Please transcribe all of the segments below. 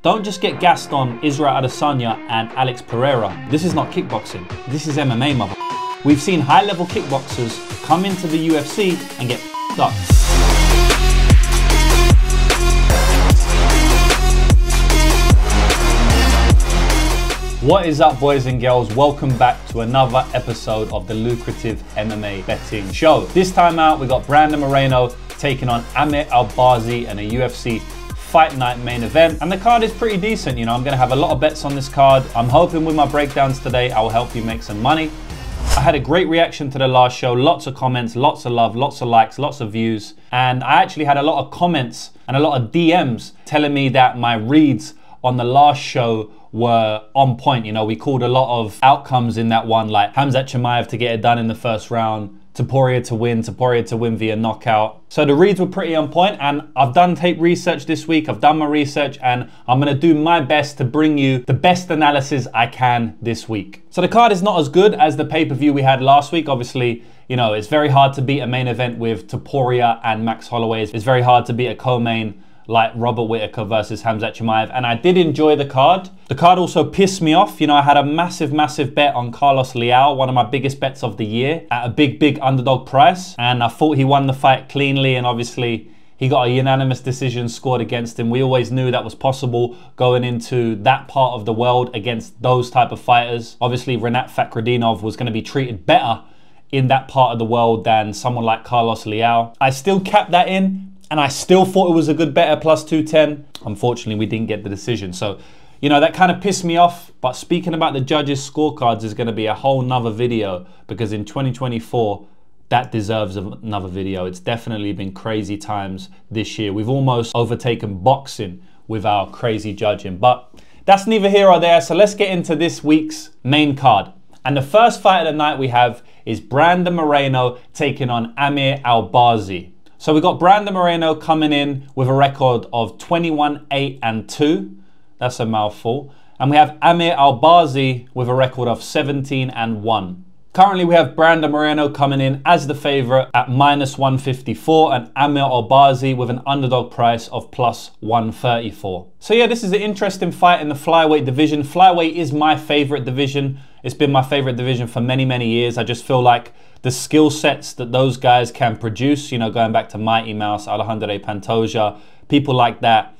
Don't just get gassed on Israel Adesanya and Alex Pereira. This is not kickboxing. This is MMA, mother. We've seen high-level kickboxers come into the UFC and get f***ed up. What is up, boys and girls? Welcome back to another episode of the Lucrative MMA Betting Show. This time out, we got Brando Moreno taking on Amir Albazi in a UFC Fight Night main event. And the card is pretty decent, you know. I'm gonna have a lot of bets on this card. I'm hoping with my breakdowns today, I will help you make some money. I had a great reaction to the last show, lots of comments, lots of love, lots of likes, lots of views. And I actually had a lot of comments and a lot of DMs telling me that my reads on the last show were on point. You know, we called a lot of outcomes in that one, like Khamzat Chimaev to get it done in the first round, Topuria to win via knockout. So the reads were pretty on point, and I've done tape research this week. I've done my research, and I'm gonna do my best to bring you the best analysis I can this week. So the card is not as good as the pay-per-view we had last week. Obviously, you know, it's very hard to beat a main event with Topuria and Max Holloway. It's very hard to beat a co-main like Robert Whittaker versus Khamzat Chimaev, and I did enjoy the card. The card also pissed me off. You know, I had a massive bet on Carlos Leal, one of my biggest bets of the year, at a big underdog price, and I thought he won the fight cleanly, and obviously he got a unanimous decision scored against him. We always knew that was possible going into that part of the world against those type of fighters. Obviously, Rinat Fakhretdinov was going to be treated better in that part of the world than someone like Carlos Leal. I still capped that in, and I still thought it was a good bet at plus 210. Unfortunately, we didn't get the decision. So, you know, that kind of pissed me off. But speaking about the judges' scorecards is going to be a whole nother video, because in 2024, that deserves another video. It's definitely been crazy times this year. We've almost overtaken boxing with our crazy judging. But that's neither here or there. So let's get into this week's main card. And the first fight of the night we have is Brando Moreno taking on Amir Albazi. So we got Brando Moreno coming in with a record of 21-8-2. That's a mouthful. And we have Amir Albazi with a record of 17-1. Currently we have Brando Moreno coming in as the favorite at -154, and Amir Albazi with an underdog price of +134. So yeah, this is an interesting fight in the flyweight division. Flyweight is my favorite division. It's been my favorite division for many years. I just feel like the skill sets that those guys can produce, you know, going back to Mighty Mouse, Alejandro Pantoja, people like that,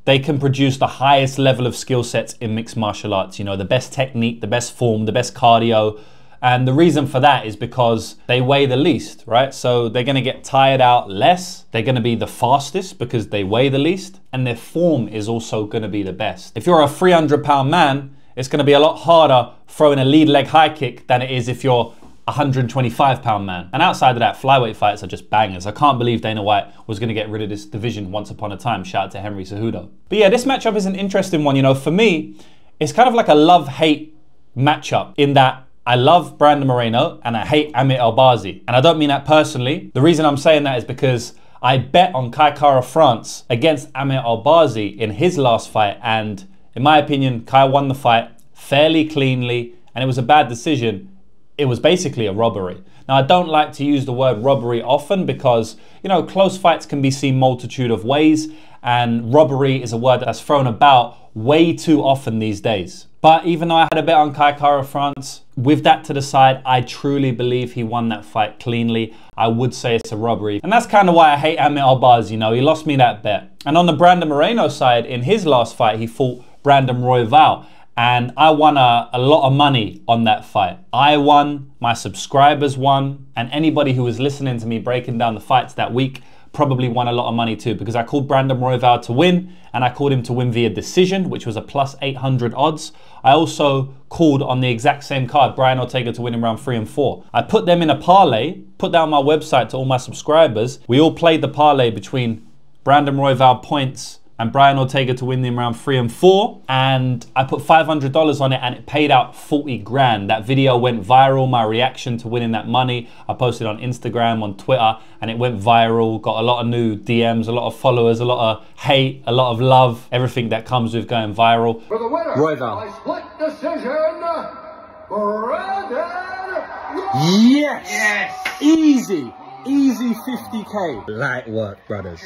they can produce the highest level of skill sets in mixed martial arts. You know, the best technique, the best form, the best cardio. And the reason for that is because they weigh the least, right? So they're gonna get tired out less. They're gonna be the fastest because they weigh the least. And their form is also gonna be the best. If you're a 300-pound man, it's gonna be a lot harder throwing a lead leg high kick than it is if you're 125-pound man. And outside of that, flyweight fights are just bangers. I can't believe Dana White was going to get rid of this division once upon a time. Shout out to Henry Cejudo. But yeah, this matchup is an interesting one. You know, for me, it's kind of like a love-hate matchup in that I love Brando Moreno and I hate Amir Albazi. And I don't mean that personally. The reason I'm saying that is because I bet on Kai Kara France against Amir Albazi in his last fight. And in my opinion, Kai won the fight fairly cleanly, and it was a bad decision. It was basically a robbery. Now, I don't like to use the word robbery often because, you know, close fights can be seen multitude of ways, and robbery is a word that's thrown about way too often these days. But even though I had a bet on Kai Kara France, with that to the side, I truly believe he won that fight cleanly. I would say it's a robbery. And that's kind of why I hate Amir Albazi, you know, he lost me that bet. And on the Brando Moreno side, in his last fight, he fought Brandon Royval. And I won a lot of money on that fight. I won, my subscribers won, and anybody who was listening to me breaking down the fights that week probably won a lot of money too, because I called Brandon Royval to win, and I called him to win via decision, which was a +800 odds. I also called on the exact same card, Brian Ortega to win in round 3 and 4. I put them in a parlay, put that on my website to all my subscribers. We all played the parlay between Brandon Royval points and Brian Ortega to win in round 3 and 4. And I put $500 on it and it paid out 40 grand. That video went viral, my reaction to winning that money. I posted on Instagram, on Twitter, and it went viral. Got a lot of new DMs, a lot of followers, a lot of hate, a lot of love, everything that comes with going viral. For the winner, Royval. by split decision, Brandon. Yes! Easy! Easy 50K. Light work, brothers.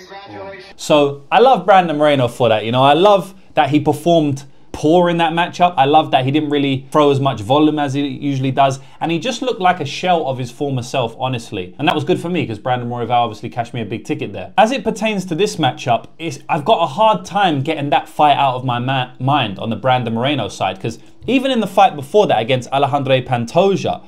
So I love Brando Moreno for that. You know, I love that he performed poor in that matchup. I love that he didn't really throw as much volume as he usually does, and he just looked like a shell of his former self, honestly. And that was good for me because Brandon Royval obviously cashed me a big ticket there. As it pertains to this matchup, I've got a hard time getting that fight out of my mind on the Brandon Moreno side, because even in the fight before that against Alejandro Pantoja,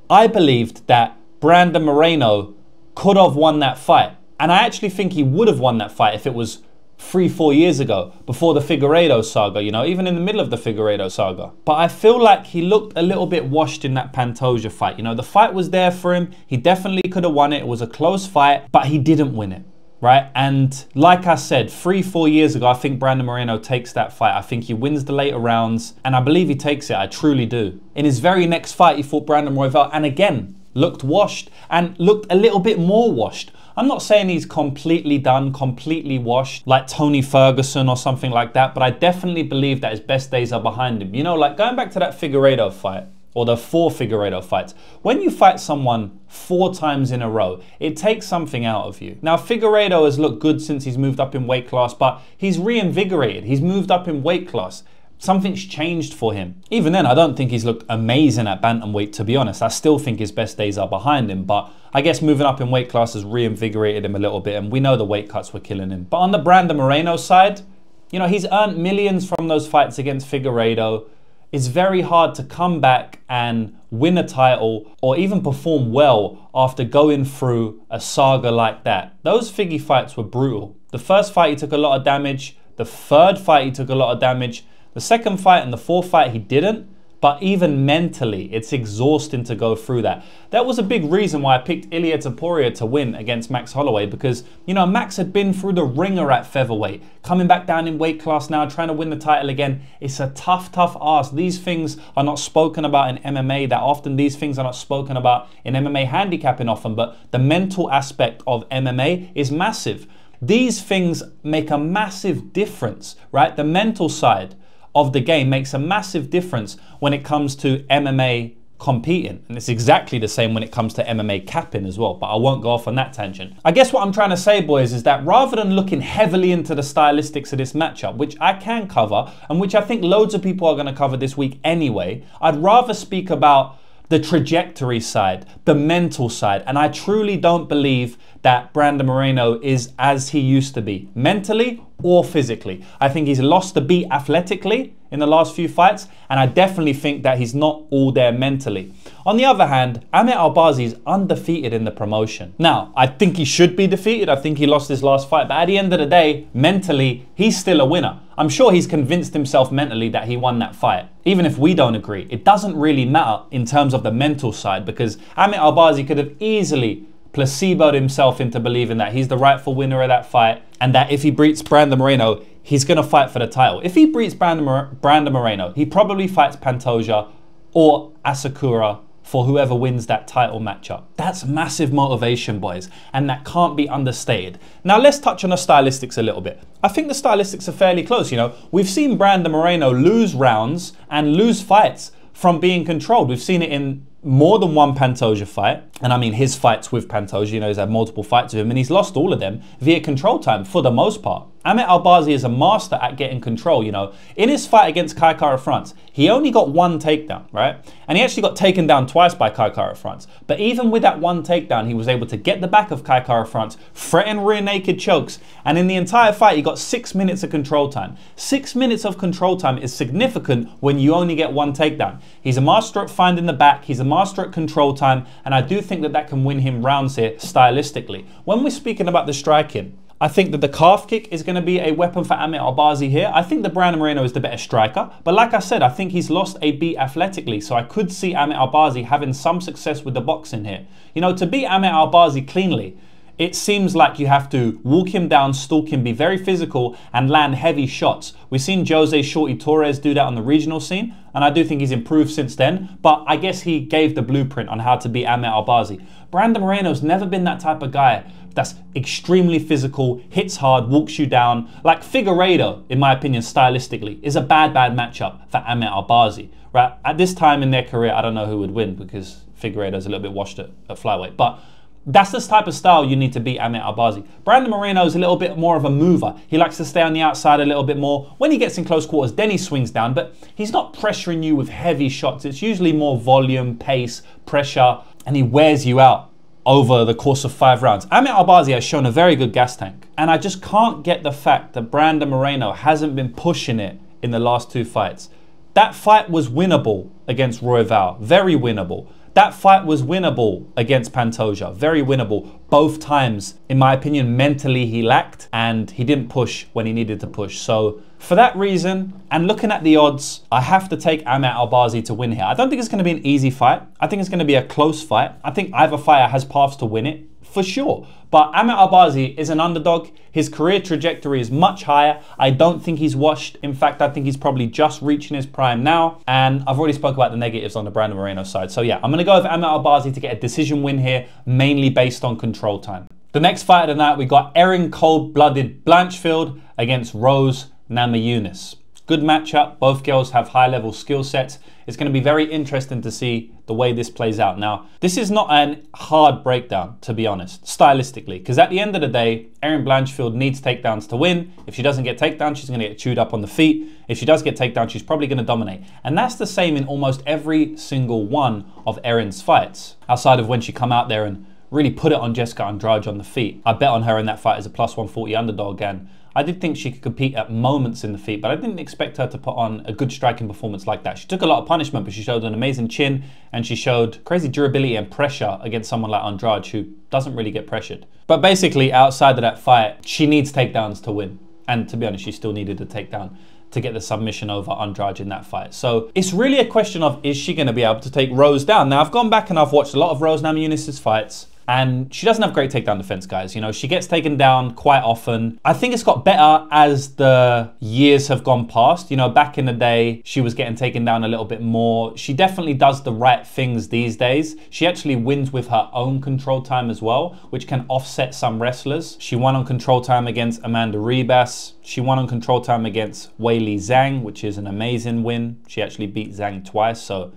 I believed that Brandon Moreno could have won that fight. And I actually think he would have won that fight if it was 3-4 years ago, before the Figueiredo saga, you know, even in the middle of the Figueiredo saga. But I feel like he looked a little bit washed in that Pantoja fight. You know, the fight was there for him. He definitely could have won it. It was a close fight, but he didn't win it, right? And like I said, 3-4 years ago, I think Brandon Moreno takes that fight. I think he wins the later rounds, and I believe he takes it. I truly do. In his very next fight, he fought Brandon Royval, and again, looked washed and looked a little bit more washed. I'm not saying he's completely done, completely washed, like Tony Ferguson or something like that, but I definitely believe that his best days are behind him. You know, like going back to that Figueiredo fight, or the 4 Figueiredo fights, when you fight someone 4 times in a row, it takes something out of you. Now, Figueiredo has looked good since he's moved up in weight class, but he's reinvigorated. He's moved up in weight class. Something's changed for him. Even then, I don't think he's looked amazing at bantamweight, to be honest. I still think his best days are behind him, but I guess moving up in weight class has reinvigorated him a little bit, and we know the weight cuts were killing him. But on the Brandon Moreno side, you know, he's earned millions from those fights against Figueiredo. It's very hard to come back and win a title or even perform well after going through a saga like that. Those Figgy fights were brutal. The first fight, he took a lot of damage. The third fight, he took a lot of damage. The second fight and the fourth fight, he didn't. But even mentally, it's exhausting to go through that. That was a big reason why I picked Ilia Topuria to win against Max Holloway, because, you know, Max had been through the ringer at featherweight, coming back down in weight class now, trying to win the title again. It's a tough, tough ask. These things are not spoken about in MMA that often. These things are not spoken about in MMA handicapping often, but the mental aspect of MMA is massive. These things make a massive difference, right? The mental side of the game makes a massive difference when it comes to MMA competing. And it's exactly the same when it comes to MMA capping as well, but I won't go off on that tangent. I guess what I'm trying to say, boys, is that rather than looking heavily into the stylistics of this matchup, which I can cover, and which I think loads of people are going to cover this week anyway, I'd rather speak about the trajectory side, the mental side. And I truly don't believe that Brandon Moreno is as he used to be, mentally or physically. I think he's lost the beat athletically in the last few fights, and I definitely think that he's not all there mentally. On the other hand, Amir Albazi is undefeated in the promotion. Now, I think he should be defeated. I think he lost his last fight, but at the end of the day, mentally, he's still a winner. I'm sure he's convinced himself mentally that he won that fight. Even if we don't agree, it doesn't really matter in terms of the mental side, because Amir Albazi could have easily placeboed himself into believing that he's the rightful winner of that fight, and that if he beats Brandon Moreno, he's going to fight for the title. If he beats Brandon Moreno, he probably fights Pantoja or Asakura for whoever wins that title matchup. That's massive motivation, boys, and that can't be understated. Now, let's touch on the stylistics a little bit. I think the stylistics are fairly close. You know, we've seen Brandon Moreno lose rounds and lose fights from being controlled. We've seen it in more than one Pantoja fight, and I mean his fights with Pantoja, you know, he's had multiple fights with him, and he's lost all of them via control time for the most part. Amir Albazi is a master at getting control, you know. In his fight against Kai Kara-France, he only got 1 takedown, right? And he actually got taken down twice by Kai Kara-France. But even with that 1 takedown, he was able to get the back of Kai Kara-France, threaten rear naked chokes, and in the entire fight, he got 6 minutes of control time. 6 minutes of control time is significant when you only get 1 takedown. He's a master at finding the back, he's a master at control time, and I do think that that can win him rounds here stylistically. When we're speaking about the striking, I think that the calf kick is going to be a weapon for Amir Albazi here. I think that Brandon Moreno is the better striker. But like I said, I think he's lost a beat athletically. So I could see Amir Albazi having some success with the boxing here. You know, to beat Amir Albazi cleanly, it seems like you have to walk him down, stalk him, be very physical, and land heavy shots. We've seen Jose Shorty Torres do that on the regional scene, and I do think he's improved since then. But I guess he gave the blueprint on how to beat Amir Albazi. Brandon Moreno's never been that type of guy that's extremely physical, hits hard, walks you down. Like Figueiredo, in my opinion, stylistically, is a bad matchup for Amir Albazi. Right? At this time in their career, I don't know who would win because Figueiredo's a little bit washed at flyweight. But That's the type of style you need to beat Amir Albazi. Brando Moreno is a little bit more of a mover. He likes to stay on the outside a little bit more. When he gets in close quarters, then he swings down, but he's not pressuring you with heavy shots. It's usually more volume, pace, pressure, and he wears you out over the course of 5 rounds. Amir Albazi has shown a very good gas tank, and I just can't get the fact that Brando Moreno hasn't been pushing it in the last 2 fights. That fight was winnable against Royval, very winnable. That fight was winnable against Pantoja, very winnable. Both times, in my opinion, mentally he lacked and he didn't push when he needed to push. So for that reason, and looking at the odds, I have to take Amir Albazi to win here. I don't think it's going to be an easy fight. I think it's going to be a close fight. I think either fighter has paths to win it, for sure. But Amir Albazi is an underdog. His career trajectory is much higher. I don't think he's washed. In fact, I think he's probably just reaching his prime now. And I've already spoke about the negatives on the Brando Moreno side. So yeah, I'm going to go with Amir Albazi to get a decision win here, mainly based on control time. The next fight of the night, we got Erin cold-blooded Blanchfield against Rose Namajunas. Good matchup. Both girls have high-level skill sets. It's going to be very interesting to see the way this plays out. Now, this is not a hard breakdown, to be honest, stylistically, because at the end of the day, Erin Blanchfield needs takedowns to win. If she doesn't get takedowns, she's going to get chewed up on the feet. If she does get takedowns, she's probably going to dominate. And that's the same in almost every single one of Erin's fights, outside of when she come out there and really put it on Jessica Andrade on the feet. I bet on her in that fight as a plus 140 underdog, and I did think she could compete at moments in the feet, but I didn't expect her to put on a good striking performance like that. She took a lot of punishment, but she showed an amazing chin, and she showed crazy durability and pressure against someone like Andrade, who doesn't really get pressured. But basically, outside of that fight, she needs takedowns to win. And to be honest, she still needed a takedown to get the submission over Andrade in that fight. So it's really a question of, is she going to be able to take Rose down? Now, I've gone back and I've watched a lot of Rose Namajunas' fights, and she doesn't have great takedown defense, guys. You know, she gets taken down quite often. I think it's got better as the years have gone past. You know, back in the day, she was getting taken down a little bit more. She definitely does the right things these days. She actually wins with her own control time as well, which can offset some wrestlers. She won on control time against Amanda Ribas. She won on control time against Weili Zhang, which is an amazing win. She actually beat Zhang twice, so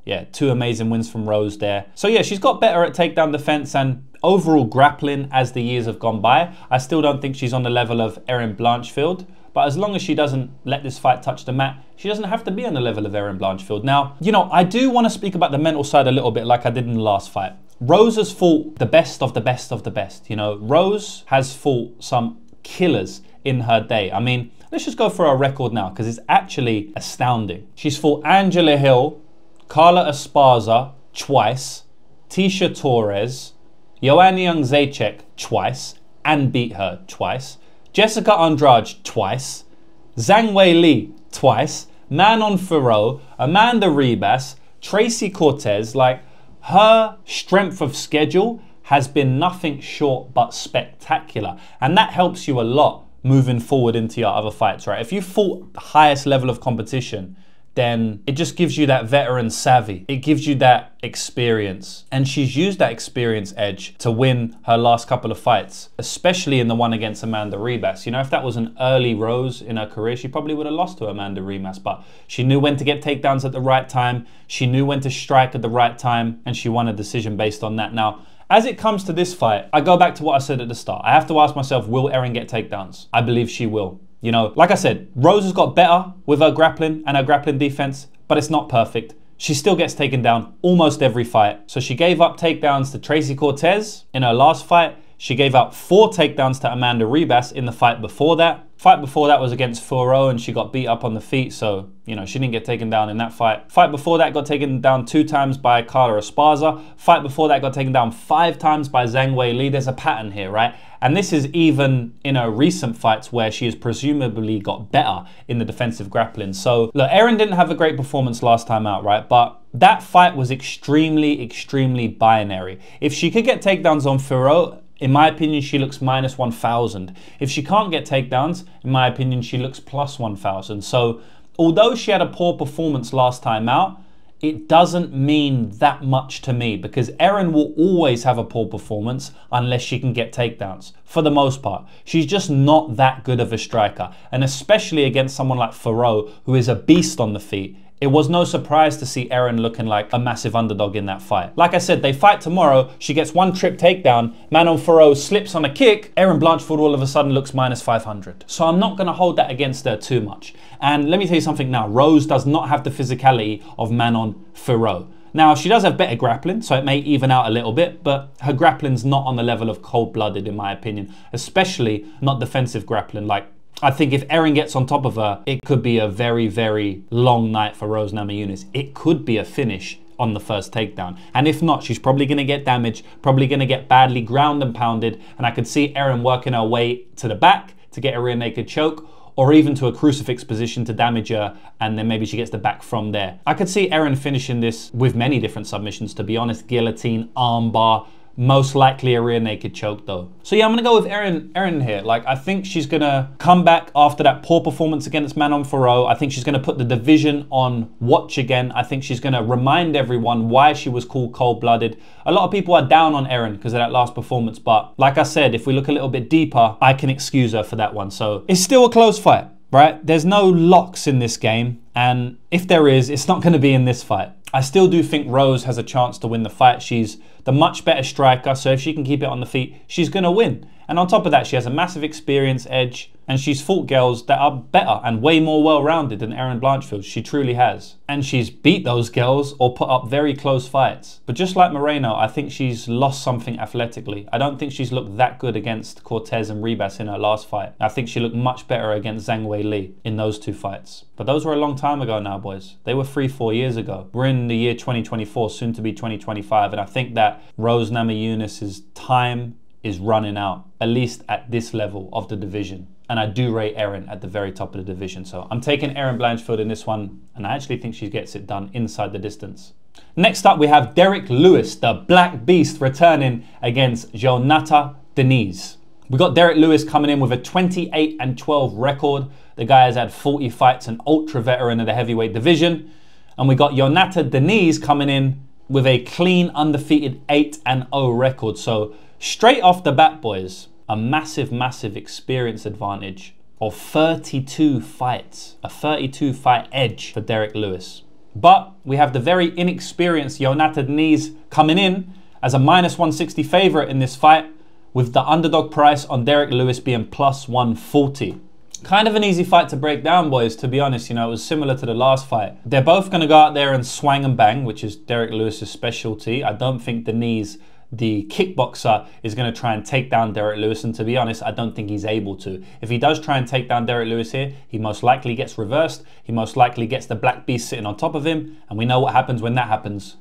yeah, 2 amazing wins from Rose there. So yeah, she's got better at takedown defense and overall grappling as the years have gone by. I still don't think she's on the level of Erin Blanchfield, but as long as she doesn't let this fight touch the mat, she doesn't have to be on the level of Erin Blanchfield. Now, you know, I do want to speak about the mental side a little bit like I did in the last fight. Rose has fought the best of the best of the best. You know, Rose has fought some killers in her day. I mean, let's just go for her record now, because it's actually astounding. She's fought Angela Hill, Carla Esparza twice, Tisha Torres, Joanna Jędrzejczyk twice and beat her twice, Jessica Andrade twice, Zhang Weili twice, Manon Fiorot, Amanda Ribas, Tracy Cortez. Like, her strength of schedule has been nothing short but spectacular, and that helps you a lot moving forward into your other fights, right? If you fought the highest level of competition, then it just gives you that veteran savvy. It gives you that experience. And she's used that experience edge to win her last couple of fights, especially in the one against Amanda Ribas. You know, if that was an early Rose in her career, she probably would have lost to Amanda Ribas, but she knew when to get takedowns at the right time. She knew when to strike at the right time, and she won a decision based on that. Now, as it comes to this fight, I go back to what I said at the start. I have to ask myself, will Erin get takedowns? I believe she will. You know, like I said, Rose has got better with her grappling and her grappling defense, but it's not perfect. She still gets taken down almost every fight. So she gave up takedowns to Tracy Cortez in her last fight. She gave up 4 takedowns to Amanda Ribas in the fight before that. Fight before that was against Fiorot, and she got beat up on the feet, so, you know, she didn't get taken down in that fight. Fight before that got taken down 2 times by Carla Esparza. Fight before that got taken down 5 times by Zhang Weili. There's a pattern here, right? And this is even in her recent fights where she has presumably got better in the defensive grappling. So, look, Erin didn't have a great performance last time out, right? But that fight was extremely, extremely binary. If she could get takedowns on Fiorot, in my opinion, she looks minus 1,000. If she can't get takedowns, in my opinion, she looks plus 1,000. So, although she had a poor performance last time out, it doesn't mean that much to me, because Erin will always have a poor performance unless she can get takedowns, for the most part. She's just not that good of a striker. And especially against someone like Fiorot, who is a beast on the feet, it was no surprise to see Erin looking like a massive underdog in that fight. Like I said, they fight tomorrow. She gets one trip takedown. Manon Fiorot slips on a kick. Erin Blanchfield all of a sudden looks minus 500. So I'm not going to hold that against her too much. And let me tell you something now. Rose does not have the physicality of Manon Fiorot. Now, she does have better grappling, so it may even out a little bit, but her grappling's not on the level of cold-blooded, in my opinion, especially not defensive grappling. Like, I think if Erin gets on top of her, it could be a very, very long night for Rose Namajunas. It could be a finish on the first takedown. And if not, she's probably going to get damaged, probably going to get badly ground and pounded, and I could see Erin working her way to the back to get a rear naked choke, or even to a crucifix position to damage her, and then maybe she gets the back from there. I could see Erin finishing this with many different submissions, to be honest. Guillotine, armbar, most likely a rear naked choke though. So yeah, I'm gonna go with Erin here. Like, I think she's gonna come back after that poor performance against Manon Fiorot. I think she's gonna put the division on watch again. I think she's gonna remind everyone why she was called cold-blooded. A lot of people are down on Erin because of that last performance, but like I said, if we look a little bit deeper, I can excuse her for that one. So it's still a close fight, right? There's no locks in this game, and if there is, it's not gonna be in this fight. I still do think Rose has a chance to win the fight. She's the much better striker, so if she can keep it on the feet, she's going to win. And on top of that, she has a massive experience edge, and she's fought girls that are better and way more well-rounded than Erin Blanchfield. She truly has. And she's beat those girls or put up very close fights. But just like Moreno, I think she's lost something athletically. I don't think she's looked that good against Cortez and Ribas in her last fight. I think she looked much better against Zhang Weili in those two fights. But those were a long time ago now, boys. They were 3-4 years ago. We're in the year 2024, soon to be 2025, and I think that Rose Namajunas' time is running out, at least at this level of the division. And I do rate Erin at the very top of the division. So I'm taking Erin Blanchfield in this one, and I actually think she gets it done inside the distance. Next up, we have Derrick Lewis, the Black Beast, returning against Jhonata Dhiniz. We got Derrick Lewis coming in with a 28-12 record. The guy has had 40 fights, an ultra veteran of the heavyweight division. And we got Jhonata Dhiniz coming in with a clean, undefeated 8-0 record. So straight off the bat, boys, a massive, massive experience advantage of 32 fights, a 32 fight edge for Derrick Lewis. But we have the very inexperienced Jhonata Dhiniz coming in as a -160 favorite in this fight, with the underdog price on Derrick Lewis being +140. Kind of an easy fight to break down, boys, to be honest. You know, it was similar to the last fight. They're both going to go out there and swang and bang, which is Derrick Lewis's specialty. I don't think Dhiniz, the kickboxer, is going to try and take down Derrick Lewis, and to be honest, I don't think he's able to. If he does try and take down Derrick Lewis here, he most likely gets reversed. He most likely gets the Black Beast sitting on top of him, and we know what happens when that happens.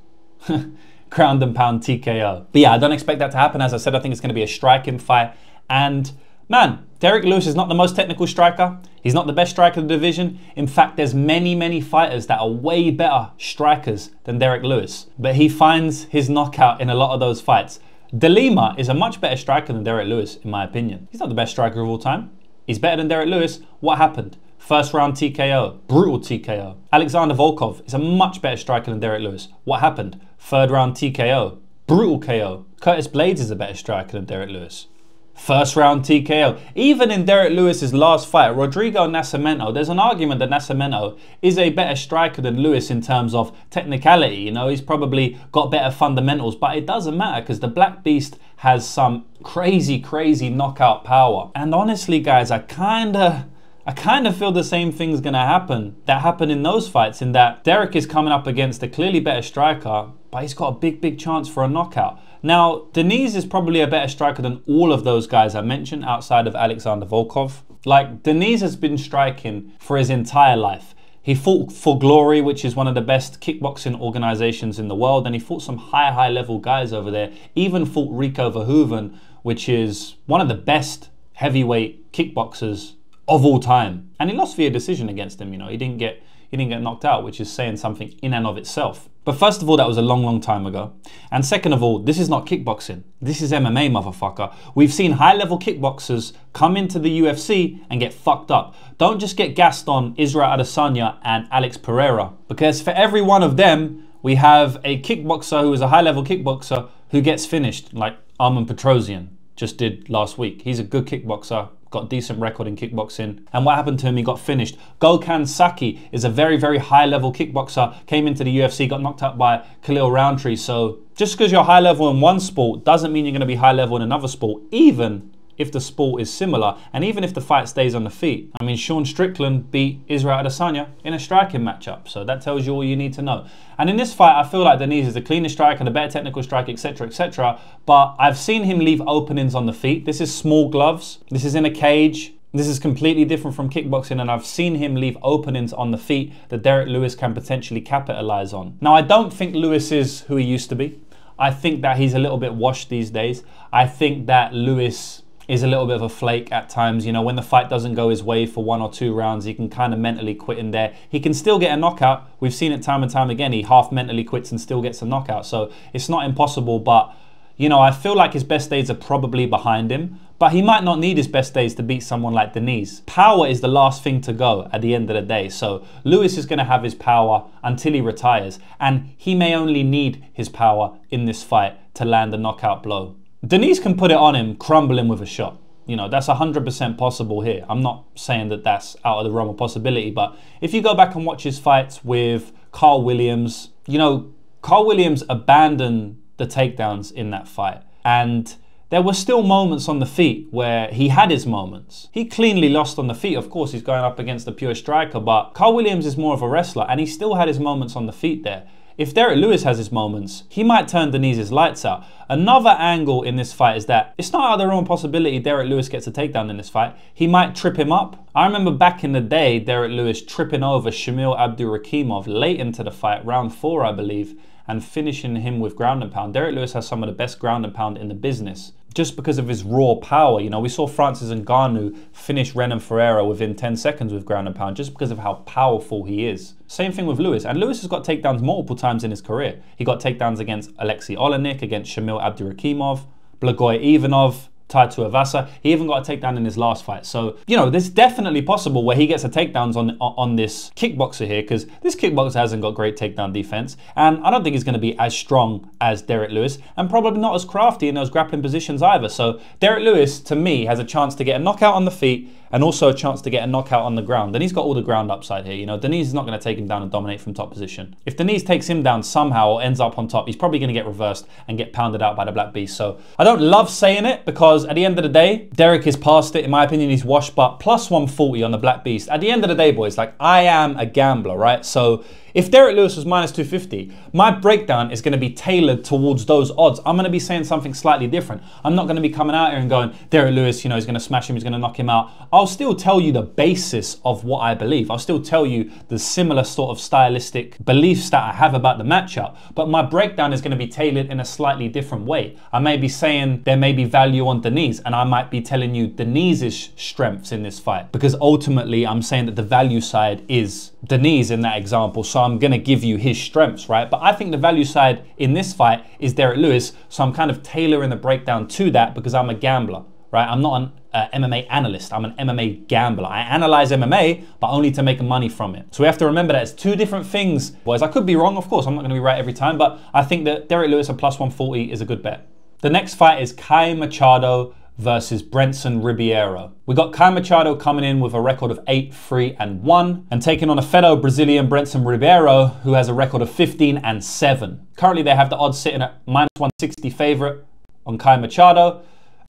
Ground and pound TKO. But yeah, I don't expect that to happen. As I said, I think it's going to be a striking fight. And man, Derrick Lewis is not the most technical striker. He's not the best striker of the division. In fact, there's many, many fighters that are way better strikers than Derrick Lewis. But he finds his knockout in a lot of those fights. De Lima is a much better striker than Derrick Lewis, in my opinion. He's not the best striker of all time. He's better than Derrick Lewis. What happened? First round TKO, brutal TKO. Alexander Volkov is a much better striker than Derrick Lewis. What happened? Third round TKO, brutal KO. Curtis Blades is a better striker than Derrick Lewis. First round TKO. Even in Derrick Lewis's last fight, Rodrigo Nascimento, there's an argument that Nascimento is a better striker than Lewis in terms of technicality. You know, he's probably got better fundamentals, but it doesn't matter because the Black Beast has some crazy, crazy knockout power. And honestly, guys, I kind of feel the same thing's going to happen that happened in those fights, in that Derrick is coming up against a clearly better striker, but he's got a big, big chance for a knockout. Now, Dhiniz is probably a better striker than all of those guys I mentioned outside of Alexander Volkov. Like, Dhiniz has been striking for his entire life. He fought for Glory, which is one of the best kickboxing organizations in the world, and he fought some high level guys over there. Even fought Rico Verhoeven, which is one of the best heavyweight kickboxers of all time. And he lost via decision against him. You know, he didn't get knocked out, which is saying something in and of itself. But first of all, that was a long time ago. And second of all, this is not kickboxing. This is MMA, motherfucker. We've seen high-level kickboxers come into the UFC and get fucked up. Don't just get gassed on Israel Adesanya and Alex Pereira, because for every one of them, we have a kickboxer who is a high-level kickboxer who gets finished, like Armen Petrosyan just did last week. He's a good kickboxer, got a decent record in kickboxing. And what happened to him? He got finished. Gokhan Saki is a very, very high level kickboxer. Came into the UFC, got knocked out by Khalil Roundtree. So just because you're high level in one sport doesn't mean you're going to be high level in another sport, even if the sport is similar, and even if the fight stays on the feet. I mean, Sean Strickland beat Israel Adesanya in a striking matchup, so that tells you all you need to know. And in this fight, I feel like Dhiniz is the cleaner striker, the better technical striker, etc., etc. But I've seen him leave openings on the feet. This is small gloves. This is in a cage. This is completely different from kickboxing, and I've seen him leave openings on the feet that Derrick Lewis can potentially capitalize on. Now, I don't think Lewis is who he used to be. I think that he's a little bit washed these days. I think that Lewis is a little bit of a flake at times. You know, when the fight doesn't go his way for 1 or 2 rounds, he can kind of mentally quit in there. He can still get a knockout. We've seen it time and time again. He half mentally quits and still gets a knockout. So it's not impossible, but, you know, I feel like his best days are probably behind him, but he might not need his best days to beat someone like Dhiniz. Power is the last thing to go at the end of the day. So Lewis is going to have his power until he retires, and he may only need his power in this fight to land a knockout blow. Dhiniz can put it on him, crumble him with a shot. You know, that's 100% possible here. I'm not saying that that's out of the realm of possibility, but if you go back and watch his fights with Carl Williams, you know, Carl Williams abandoned the takedowns in that fight. And there were still moments on the feet where he had his moments. He cleanly lost on the feet. Of course, he's going up against a pure striker, but Carl Williams is more of a wrestler, and he still had his moments on the feet there. If Derrick Lewis has his moments, he might turn Dhiniz's lights out. Another angle in this fight is that it's not out of the realm possibility Derrick Lewis gets a takedown in this fight. He might trip him up. I remember back in the day, Derrick Lewis tripping over Shamil Abdurakhimov late into the fight, round 4, I believe, and finishing him with ground and pound. Derrick Lewis has some of the best ground and pound in the business, just because of his raw power. You know, we saw Francis Ngannou finish Renan Ferreira within 10 seconds with ground and pound, just because of how powerful he is. Same thing with Lewis. And Lewis has got takedowns multiple times in his career. He got takedowns against Alexei Olenek, against Shamil Abdurakhimov, Blagoy Ivanov, Tai Tuivasa. He even got a takedown in his last fight. So, you know, there's definitely possible where he gets a takedowns on this kickboxer here, because this kickboxer hasn't got great takedown defense. And I don't think he's going to be as strong as Derrick Lewis, and probably not as crafty in those grappling positions either. So Derrick Lewis, to me, has a chance to get a knockout on the feet and also a chance to get a knockout on the ground. Then he's got all the ground upside here. You know, Dhiniz is not going to take him down and dominate from top position. If Dhiniz takes him down somehow or ends up on top, he's probably going to get reversed and get pounded out by the Black Beast. So I don't love saying it, because at the end of the day, Derrick is past it. In my opinion, he's washed, but plus 140 on the Black Beast. At the end of the day, boys, like, I am a gambler, right? So if Derrick Lewis was minus 250, my breakdown is going to be tailored towards those odds. I'm going to be saying something slightly different. I'm not going to be coming out here and going, Derrick Lewis, you know, he's going to smash him, he's going to knock him out. I'll still tell you the basis of what I believe. I'll still tell you the similar sort of stylistic beliefs that I have about the matchup, but my breakdown is going to be tailored in a slightly different way. I may be saying there may be value on Dhiniz, and I might be telling you Dhiniz's strengths in this fight, because ultimately I'm saying that the value side is Dhiniz in that example. So I'm going to give you his strengths, right? But I think the value side in this fight is Derrick Lewis. So I'm kind of tailoring the breakdown to that, because I'm a gambler, right? I'm not an MMA analyst. I'm an MMA gambler. I analyze MMA, but only to make money from it. So we have to remember that it's two different things, boys. I could be wrong, of course. I'm not going to be right every time, but I think that Derrick Lewis at plus 140 is a good bet. The next fight is Caio Machado versus Brendson Ribeiro. We got Caio Machado coming in with a record of 8-3-1 and taking on a fellow Brazilian, Brendson Ribeiro, who has a record of 15-7. Currently, they have the odds sitting at minus 160 favorite on Caio Machado,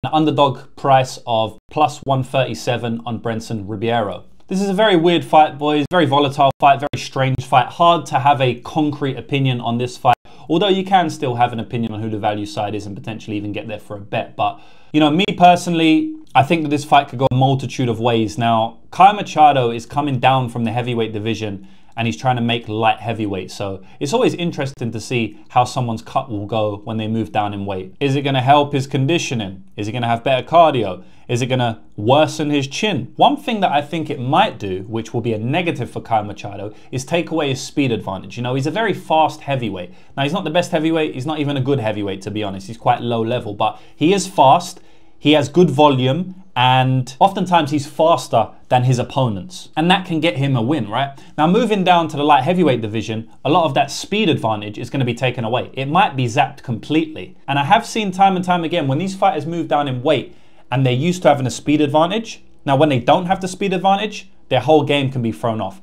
an underdog price of plus 137 on Brendson Ribeiro. This is a very weird fight, boys. Very volatile fight, very strange fight. Hard to have a concrete opinion on this fight, although you can still have an opinion on who the value side is and potentially even get there for a bet. But, you know, me personally, I think that this fight could go a multitude of ways. Now, Caio Machado is coming down from the heavyweight division, and he's trying to make light heavyweight. So it's always interesting to see how someone's cut will go when they move down in weight. Is it going to help his conditioning? Is he going to have better cardio? Is it going to worsen his chin? One thing that I think it might do, which will be a negative for Caio Machado, is take away his speed advantage. You know, he's a very fast heavyweight. Now, he's not the best heavyweight. He's not even a good heavyweight, to be honest. He's quite low level, but he is fast. He has good volume, and oftentimes he's faster than his opponents, and that can get him a win, right? Now, moving down to the light heavyweight division, a lot of that speed advantage is going to be taken away. It might be zapped completely. And I have seen time and time again, when these fighters move down in weight and they're used to having a speed advantage, Now, when they don't have the speed advantage, their whole game can be thrown off.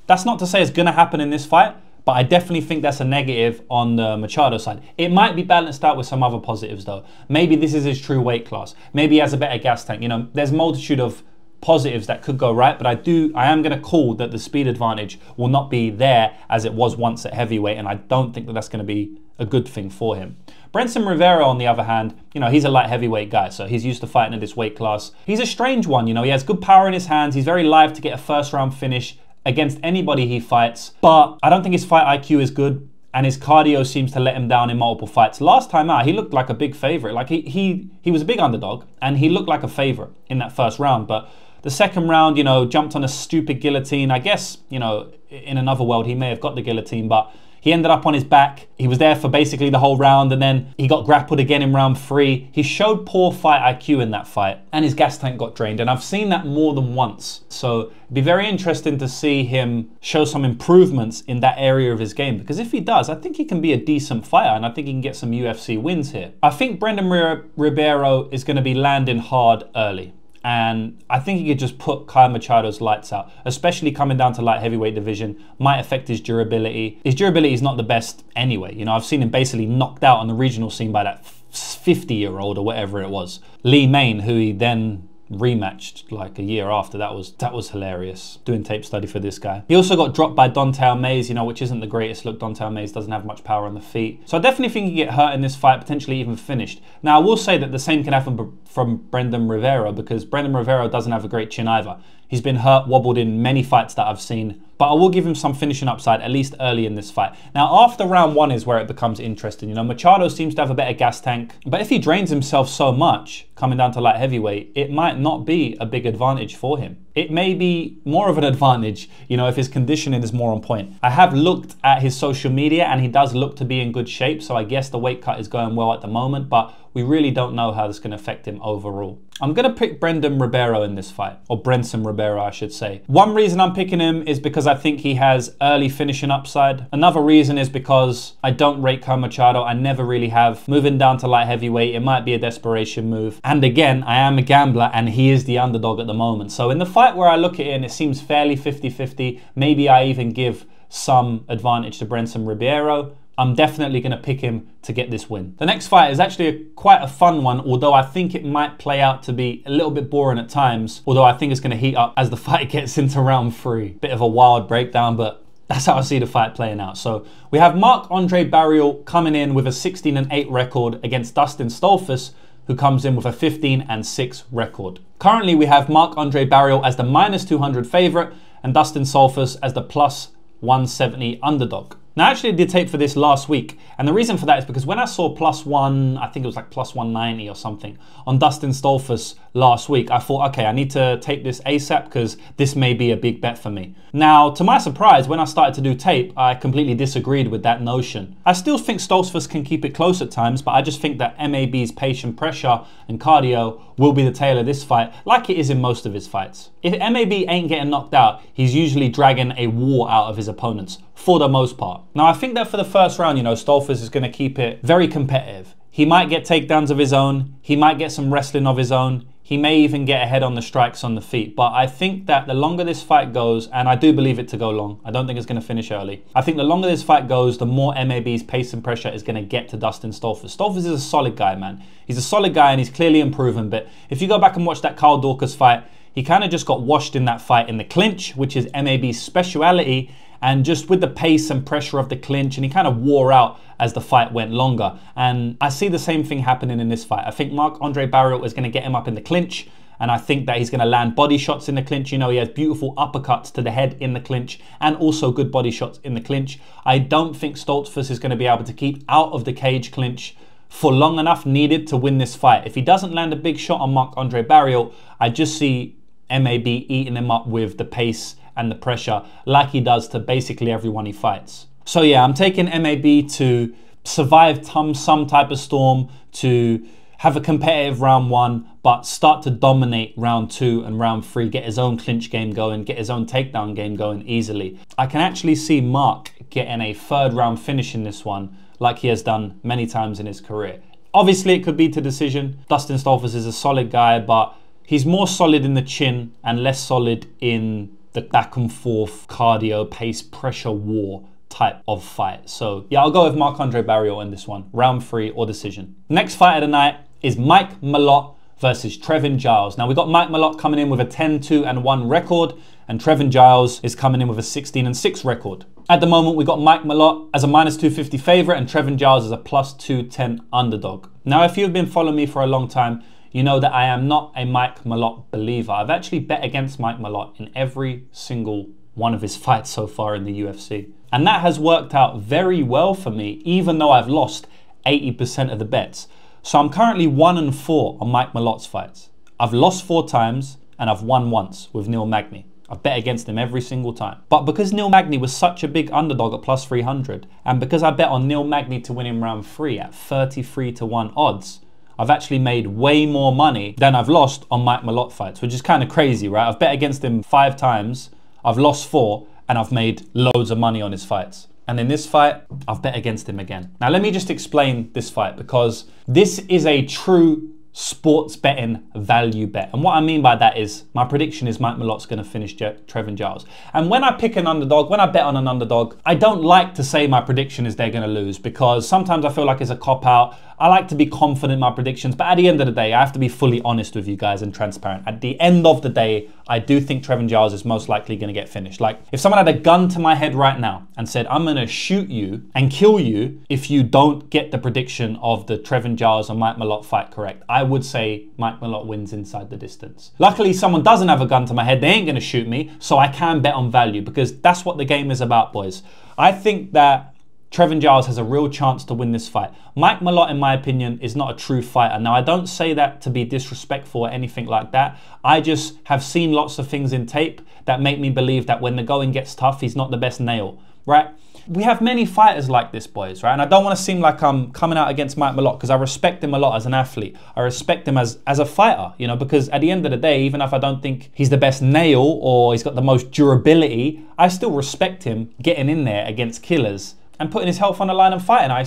That's not to say it's going to happen in this fight, but I definitely think that's a negative on the Machado side. It might be balanced out with some other positives though. Maybe this is his true weight class. Maybe he has a better gas tank. You know, there's a multitude of positives that could go right, but I am going to call that the speed advantage will not be there as it was once at heavyweight, and I don't think that that's going to be a good thing for him. Brendson Rivera, on the other hand, you know, he's a light heavyweight guy, so he's used to fighting in this weight class. He's a strange one, you know, he has good power in his hands. He's very live to get a first round finish against anybody he fights, but I don't think his fight IQ is good, and his cardio seems to let him down in multiple fights. Last time out, he looked like a big favorite. Like he was a big underdog, and he looked like a favorite in that first round, but the second round, you know, jumped on a stupid guillotine. I guess, you know, in another world, he may have got the guillotine, but he ended up on his back. He was there for basically the whole round, and then he got grappled again in round 3. He showed poor fight IQ in that fight, and his gas tank got drained, and I've seen that more than once. So it'd be very interesting to see him show some improvements in that area of his game, because if he does, I think he can be a decent fighter, and I think he can get some UFC wins here. I think Brendson Ribeiro is going to be landing hard early. And I think he could just put Caio Machado's lights out, especially coming down to light heavyweight division. Might affect his durability. His durability is not the best anyway. You know, I've seen him basically knocked out on the regional scene by that 50-year-old or whatever it was, Lee Main, who he then rematched like a year after. That was hilarious, doing tape study for this guy. He also got dropped by Don'Tale Mayes, you know, which isn't the greatest look. Don'Tale Mayes doesn't have much power on the feet, so I definitely think he can get hurt in this fight, potentially even finished. Now I will say that the same can happen from Brendson Rivera, because Brendson Rivera doesn't have a great chin either. He's been hurt, wobbled in many fights that I've seen, but I will give him some finishing upside, at least early in this fight. Now, after round 1 is where it becomes interesting. You know, Machado seems to have a better gas tank, but if he drains himself so much, coming down to light heavyweight, it might not be a big advantage for him. It may be more of an advantage, you know, if his conditioning is more on point. I have looked at his social media, and he does look to be in good shape, so I guess the weight cut is going well at the moment, but we really don't know how this can affect him overall. I'm going to pick Brendson Ribeiro in this fight, or Brendson Ribeiro, I should say. One reason I'm picking him is because I think he has early finishing upside. Another reason is because I don't rate Caio Machado. I never really have. Moving down to light heavyweight, it might be a desperation move. And again, I am a gambler, and he is the underdog at the moment. So in the fight where I look at it and it seems fairly 50-50, maybe I even give some advantage to Brendson Ribeiro, I'm definitely going to pick him to get this win. The next fight is actually quite a fun one, although I think it might play out to be a little bit boring at times, although I think it's going to heat up as the fight gets into round 3. Bit of a wild breakdown, but that's how I see the fight playing out. So we have Marc-André Barriault coming in with a 16-8 record against Dustin Stoltzfus, who comes in with a 15-6 record. Currently, we have Marc-André Barriault as the -200 favorite and Dustin Stoltzfus as the +170 underdog. Now, I actually did tape for this last week, and the reason for that is because when I saw +1, I think it was like +190 or something, on Dustin Stoltzfus last week, I thought, okay, I need to tape this ASAP because this may be a big bet for me. Now, to my surprise, when I started to do tape, I completely disagreed with that notion. I still think Stoltzfus can keep it close at times, but I just think that MAB's pace and pressure and cardio will be the tail of this fight, like it is in most of his fights. If MAB ain't getting knocked out, he's usually dragging a war out of his opponents, for the most part. Now, I think that for the first round, you know, Stoltzfus is going to keep it very competitive. He might get takedowns of his own. He might get some wrestling of his own. He may even get ahead on the strikes on the feet. But I think that the longer this fight goes, and I do believe it to go long, I don't think it's going to finish early. I think the longer this fight goes, the more MAB's pace and pressure is going to get to Dustin Stoltzfus. Stoltzfus is a solid guy, man. He's a solid guy, and he's clearly improving. But if you go back and watch that Carl Dawkins fight, he kind of just got washed in that fight in the clinch, which is MAB's speciality. And just with the pace and pressure of the clinch, and he kind of wore out as the fight went longer. And I see the same thing happening in this fight. I think Marc-André Barriault is going to get him up in the clinch, and I think that he's going to land body shots in the clinch. You know, he has beautiful uppercuts to the head in the clinch, and also good body shots in the clinch. I don't think Stoltzfus is going to be able to keep out of the cage clinch for long enough needed to win this fight. If he doesn't land a big shot on Marc-André Barriault, I just see MAB eating him up with the pace and the pressure like he does to basically everyone he fights. So yeah, I'm taking MAB to survive some type of storm, to have a competitive round 1, but start to dominate round 2 and round 3, get his own clinch game going, get his own takedown game going easily. I can actually see Marc getting a 3rd round finish in this one, like he has done many times in his career. Obviously, it could be to decision. Dustin Stoltzfus is a solid guy, but He's more solid in the chin and less solid in the back and forth cardio, pace, pressure, war type of fight. So yeah, I'll go with Marc-André Barriault in this one. Round 3 or decision. Next fight of the night is Mike Malott versus Trevin Giles. Now we got Mike Malott coming in with a 10-2-1 record, and Trevin Giles is coming in with a 16-6 record. At the moment, we got Mike Malott as a -250 favorite and Trevin Giles as a +210 underdog. Now, if you've been following me for a long time, you know that I am not a Mike Malott believer. I've actually bet against Mike Malott in every single one of his fights so far in the UFC. And that has worked out very well for me, even though I've lost 80% of the bets. So I'm currently 1-4 on Mike Malott's fights. I've lost 4 times and I've won once with Neil Magny. I've bet against him every single time. But because Neil Magny was such a big underdog at +300, and because I bet on Neil Magny to win in round 3 at 33-1 odds, I've actually made way more money than I've lost on Mike Malott fights, which is kind of crazy, right? I've bet against him 5 times, I've lost 4, and I've made loads of money on his fights. And in this fight, I've bet against him again. Now, let me just explain this fight, because this is a true sports betting value bet. And what I mean by that is my prediction is Mike Malott's going to finish Trevin Giles. And when I pick an underdog, when I bet on an underdog, I don't like to say my prediction is they're going to lose, because sometimes I feel like it's a cop-out. I like to be confident in my predictions, but at the end of the day, I have to be fully honest with you guys and transparent. At the end of the day, I do think Trevin Giles is most likely going to get finished. Like, if someone had a gun to my head right now and said, I'm going to shoot you and kill you if you don't get the prediction of the Trevin Giles and Mike Malott fight correct, I would say Mike Malott wins inside the distance. Luckily, someone doesn't have a gun to my head. They ain't going to shoot me, so I can bet on value, because that's what the game is about, boys. I think that Trevin Giles has a real chance to win this fight. Mike Malott, in my opinion, is not a true fighter. Now, I don't say that to be disrespectful or anything like that. I just have seen lots of things in tape that make me believe that when the going gets tough, he's not the best nail, right? We have many fighters like this, boys, right? And I don't want to seem like I'm coming out against Mike Malott, because I respect him a lot as an athlete. I respect him as a fighter, you know, because at the end of the day, even if I don't think he's the best nail or he's got the most durability, I still respect him getting in there against killers and putting his health on the line and fighting. I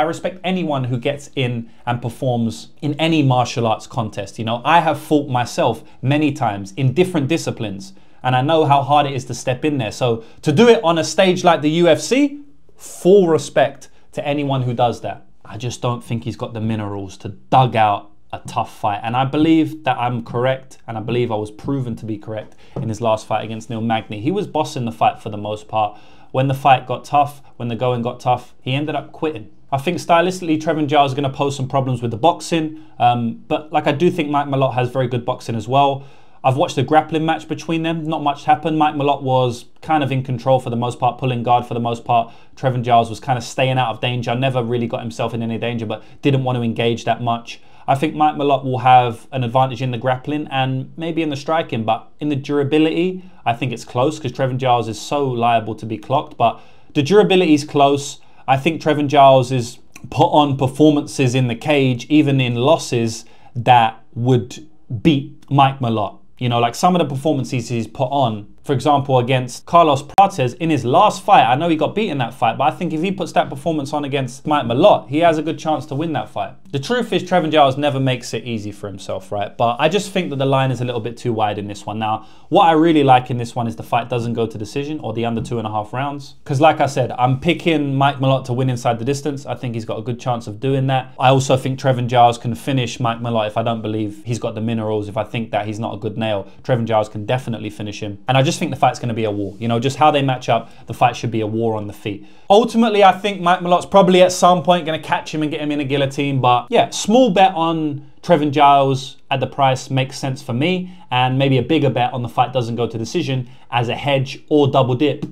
respect anyone who gets in and performs in any martial arts contest. You know, I have fought myself many times in different disciplines, and I know how hard it is to step in there. So to do it on a stage like the UFC, full respect to anyone who does that. I just don't think he's got the minerals to dug out a tough fight. And I believe that I'm correct, and I believe I was proven to be correct in his last fight against Neil Magny. He was bossing the fight for the most part. When the fight got tough, when the going got tough, he ended up quitting. I think stylistically, Trevin Giles is going to pose some problems with the boxing. But like, I do think Mike Malott has very good boxing as well. I've watched a grappling match between them. Not much happened. Mike Malott was kind of in control for the most part, pulling guard for the most part. Trevin Giles was kind of staying out of danger. Never really got himself in any danger, but didn't want to engage that much. I think Mike Malott will have an advantage in the grappling and maybe in the striking, but in the durability, I think it's close, because Trevin Giles is so liable to be clocked. But the durability is close. I think Trevin Giles is put on performances in the cage, even in losses, that would beat Mike Malott. You know, like some of the performances he's put on, for example, against Carlos Prates in his last fight. I know he got beat in that fight, but I think if he puts that performance on against Mike Malott, he has a good chance to win that fight. The truth is, Trevin Giles never makes it easy for himself, right? But I just think that the line is a little bit too wide in this one. Now, what I really like in this one is the fight doesn't go to decision, or the under 2.5 rounds. Because like I said, I'm picking Mike Malott to win inside the distance. I think he's got a good chance of doing that. I also think Trevin Giles can finish Mike Malott if I don't believe he's got the minerals. If I think that he's not a good nail, Trevin Giles can definitely finish him. And I just think the fight's going to be a war. You know, just how they match up, the fight should be a war on the feet. Ultimately, I think Mike Malott's probably at some point going to catch him and get him in a guillotine. But yeah, small bet on Trevin Giles at the price makes sense for me. And maybe a bigger bet on the fight doesn't go to decision as a hedge or double dip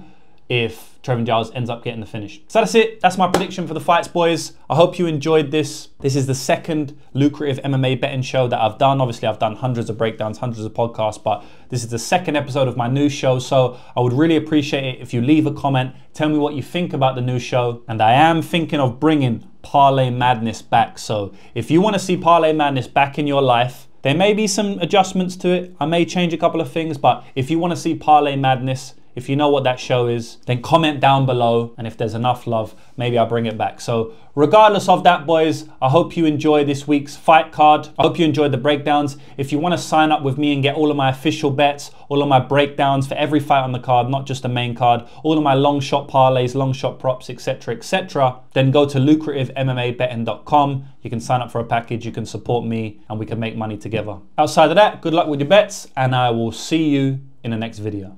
if Trevin Giles ends up getting the finish. So that's it. That's my prediction for the fights, boys. I hope you enjoyed this. This is the second lucrative MMA betting show that I've done. Obviously, I've done hundreds of breakdowns, hundreds of podcasts, but this is the second episode of my new show. So I would really appreciate it if you leave a comment. Tell me what you think about the new show. And I am thinking of bringing Parlay Madness back. So if you want to see Parlay Madness back in your life, there may be some adjustments to it. I may change a couple of things, but if you want to see Parlay Madness If you know what that show is, then comment down below. And if there's enough love, maybe I'll bring it back. So regardless of that, boys, I hope you enjoy this week's fight card. I hope you enjoyed the breakdowns. If you want to sign up with me and get all of my official bets, all of my breakdowns for every fight on the card, not just the main card, all of my long shot parlays, long shot props, etc., then go to lucrativemmabetting.com. You can sign up for a package, you can support me, and we can make money together. Outside of that, good luck with your bets, and I will see you in the next video.